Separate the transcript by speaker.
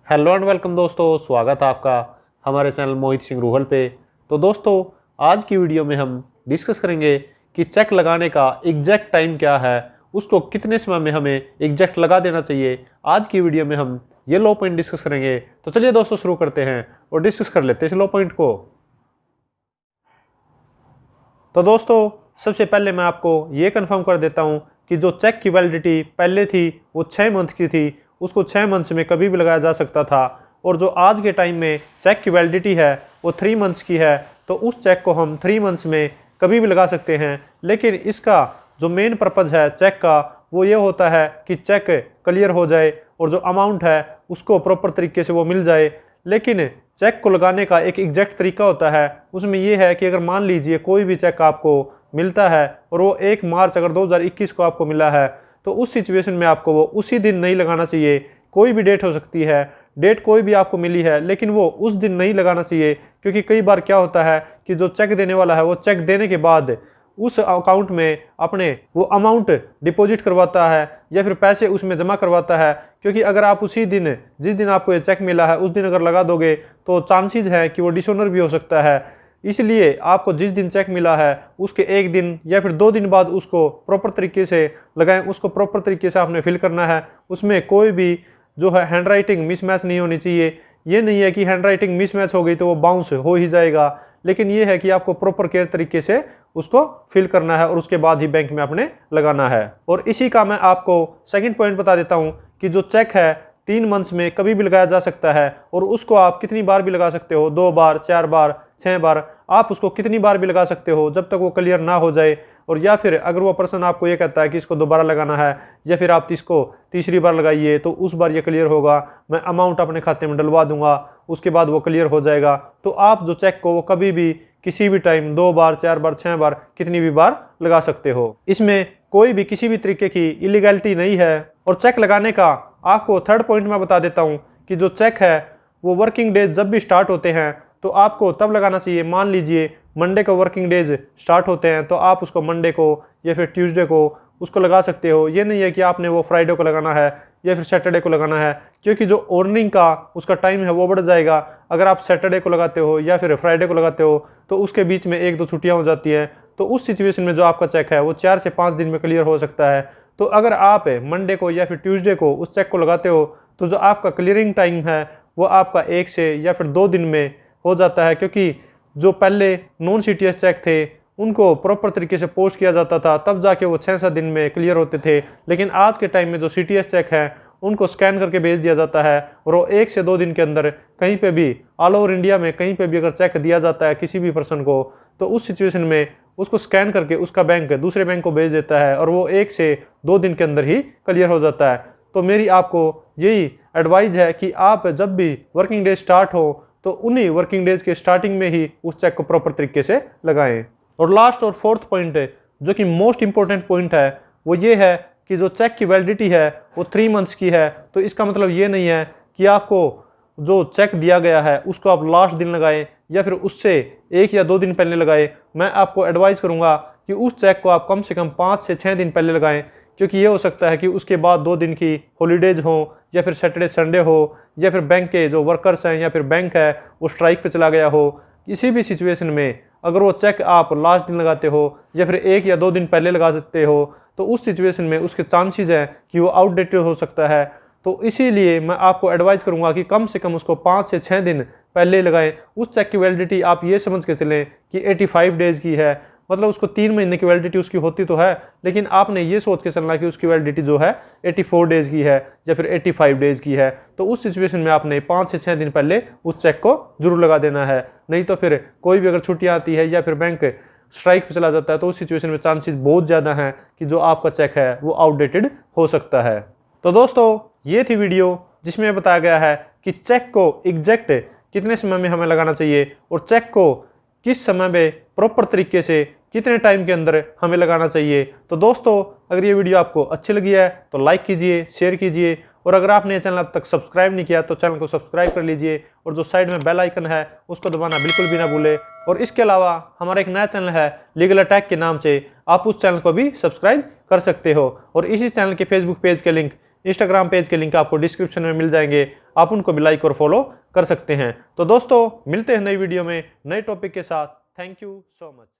Speaker 1: Hello and welcome दोस्तों, स्वागत है आपका हमारे चैनल मोहित सिंह रूहल पे। तो दोस्तों, आज की वीडियो में हम डिस्कस करेंगे कि चेक लगाने का एग्जैक्ट टाइम क्या है, उसको कितने समय में हमें एग्जैक्ट लगा देना चाहिए। आज की वीडियो में हम ये लो पॉइंट डिस्कस करेंगे। तो चलिए दोस्तों, शुरू करते हैं और डिस्कस कर लेते हैं इस लो पॉइंट को। तो दोस्तों, सबसे पहले मैं आपको ये कंफर्म कर देता हूँ कि जो चेक की वैलिडिटी पहले थी वो 6 मंथ की थी, उसको 6 मंथ्स में कभी भी लगाया जा सकता था। और जो आज के टाइम में चेक की वैलिडिटी है वो 3 मंथ्स की है, तो उस चेक को हम 3 मंथ्स में कभी भी लगा सकते हैं। लेकिन इसका जो मेन पर्पज़ है चेक का, वो ये होता है कि चेक क्लियर हो जाए और जो अमाउंट है उसको प्रॉपर तरीके से वो मिल जाए। लेकिन चेक को लगाने का एक एग्जैक्ट तरीका होता है, उसमें यह है कि अगर मान लीजिए कोई भी चेक आपको मिलता है और वो 1 मार्च अगर 2021 को आपको मिला है, तो उस सिचुएशन में आपको वो उसी दिन नहीं लगाना चाहिए। कोई भी डेट हो सकती है, डेट कोई भी आपको मिली है, लेकिन वो उस दिन नहीं लगाना चाहिए। क्योंकि कई बार क्या होता है कि जो चेक देने वाला है वो चेक देने के बाद उस अकाउंट में अपने वो अमाउंट डिपॉजिट करवाता है या फिर पैसे उसमें जमा करवाता है। क्योंकि अगर आप उसी दिन, जिस दिन आपको ये चेक मिला है, उस दिन अगर लगा दोगे तो चांसेस है कि वो डिसऑनर भी हो सकता है। इसलिए आपको जिस दिन चेक मिला है उसके 1 दिन या फिर 2 दिन बाद उसको प्रॉपर तरीके से लगाएं, उसको प्रॉपर तरीके से आपने फिल करना है। उसमें कोई भी जो है हैंड राइटिंग मिसमैच नहीं होनी चाहिए। ये नहीं है कि हैंड राइटिंग मिसमैच हो गई तो वो बाउंस हो ही जाएगा, लेकिन ये है कि आपको प्रॉपर केयर तरीके से उसको फिल करना है और उसके बाद ही बैंक में आपने लगाना है। और इसी का मैं आपको सेकंड पॉइंट बता देता हूँ कि जो चेक है 3 मंथ्स में कभी भी लगाया जा सकता है और उसको आप कितनी बार भी लगा सकते हो, 2 बार, 4 बार, 6 बार, आप उसको कितनी बार भी लगा सकते हो जब तक वो क्लियर ना हो जाए। और या फिर अगर वो पर्सन आपको ये कहता है कि इसको दोबारा लगाना है या फिर आप इसको तीसरी बार लगाइए तो उस बार ये क्लियर होगा, मैं अमाउंट अपने खाते में डलवा दूंगा, उसके बाद वो क्लियर हो जाएगा। तो आप जो चेक को वो कभी भी किसी भी टाइम 2 बार, 4 बार, 6 बार, कितनी भी बार लगा सकते हो। इसमें कोई भी किसी भी तरीके की इलीगैलिटी नहीं है। और चेक लगाने का आपको थर्ड पॉइंट में बता देता हूँ कि जो चेक है वो वर्किंग डेज जब भी स्टार्ट होते हैं तो आपको तब लगाना चाहिए। मान लीजिए मंडे को वर्किंग डेज स्टार्ट होते हैं तो आप उसको मंडे को या फिर ट्यूसडे को उसको लगा सकते हो। ये नहीं है कि आपने वो फ्राइडे को लगाना है या फिर सैटरडे को लगाना है, क्योंकि जो अर्निंग का उसका टाइम है वो बढ़ जाएगा। अगर आप सैटरडे को लगाते हो या फिर फ्राइडे को लगाते हो तो उसके बीच में 1-2 छुट्टियाँ हो जाती हैं, तो उस सिचुएशन में जो आपका चेक है वो 4 से 5 दिन में क्लियर हो सकता है। तो अगर आप मंडे को या फिर ट्यूसडे को उस चेक को लगाते हो तो जो आपका क्लियरिंग टाइम है वो आपका 1 से या फिर 2 दिन में हो जाता है। क्योंकि जो पहले नॉन CTS चेक थे उनको प्रॉपर तरीके से पोस्ट किया जाता था, तब जाके वो 6-7 दिन में क्लियर होते थे। लेकिन आज के टाइम में जो CTS चेक है उनको स्कैन करके भेज दिया जाता है और वो 1 से 2 दिन के अंदर कहीं पे भी ऑल ओवर इंडिया में कहीं पे भी अगर चेक दिया जाता है किसी भी पर्सन को, तो उस सिचुएशन में उसको स्कैन करके उसका बैंक दूसरे बैंक को भेज देता है और वो 1 से 2 दिन के अंदर ही क्लियर हो जाता है। तो मेरी आपको यही एडवाइज है कि आप जब भी वर्किंग डे स्टार्ट हो तो उन्हीं वर्किंग डेज के स्टार्टिंग में ही उस चेक को प्रॉपर तरीके से लगाएं। और लास्ट और फोर्थ पॉइंट है जो कि मोस्ट इंपॉर्टेंट पॉइंट है, वो ये है कि जो चेक की वैलिडिटी है वो 3 मंथ्स की है। तो इसका मतलब ये नहीं है कि आपको जो चेक दिया गया है उसको आप लास्ट दिन लगाएं या फिर उससे 1 या 2 दिन पहले लगाएं। मैं आपको एडवाइस करूंगा कि उस चेक को आप कम से कम 5 से 6 दिन पहले लगाएं, क्योंकि ये हो सकता है कि उसके बाद 2 दिन की हॉलीडेज हो या फिर सैटरडे संडे हो या फिर बैंक के जो वर्कर्स हैं या फिर बैंक है वो स्ट्राइक पे चला गया हो। किसी भी सिचुएशन में अगर वो चेक आप लास्ट दिन लगाते हो या फिर 1 या 2 दिन पहले लगा सकते हो तो उस सिचुएशन में उसके चांसेस हैं कि वो आउटडेटेड हो सकता है। तो इसीलिए मैं आपको एडवाइस करूंगा कि कम से कम उसको 5 से 6 दिन पहले लगाएं। उस चेक की वैलिडिटी आप ये समझ के चलें कि 85 डेज़ की है, मतलब उसको 3 महीने की वैलिडिटी उसकी होती तो है, लेकिन आपने ये सोच के चलना कि उसकी वैलिडिटी जो है 84 डेज़ की है या फिर 85 डेज़ की है। तो उस सिचुएशन में आपने 5 से 6 दिन पहले उस चेक को जरूर लगा देना है। नहीं तो फिर कोई भी अगर छुट्टियाँ आती है या फिर बैंक स्ट्राइक पे चला जाता है तो उस सिचुएशन में चांसेस बहुत ज़्यादा हैं कि जो आपका चेक है वो आउटडेटेड हो सकता है। तो दोस्तों, ये थी वीडियो जिसमें बताया गया है कि चेक को एग्जैक्ट कितने समय में हमें लगाना चाहिए और चेक को किस समय में प्रॉपर तरीके से कितने टाइम के अंदर हमें लगाना चाहिए। तो दोस्तों, अगर ये वीडियो आपको अच्छी लगी है तो लाइक कीजिए, शेयर कीजिए, और अगर आपने ये चैनल अब तक सब्सक्राइब नहीं किया तो चैनल को सब्सक्राइब कर लीजिए और जो साइड में बेल आइकन है उसको दबाना बिल्कुल भी ना भूले। और इसके अलावा हमारा एक नया चैनल है लीगल अटैक के नाम से, आप उस चैनल को भी सब्सक्राइब कर सकते हो। और इसी चैनल के फेसबुक पेज के लिंक इंस्टाग्राम पेज के लिंक आपको डिस्क्रिप्शन में मिल जाएंगे, आप उनको भी लाइक और फॉलो कर सकते हैं। तो दोस्तों मिलते हैं नई वीडियो में नए टॉपिक के साथ। Thank you so much.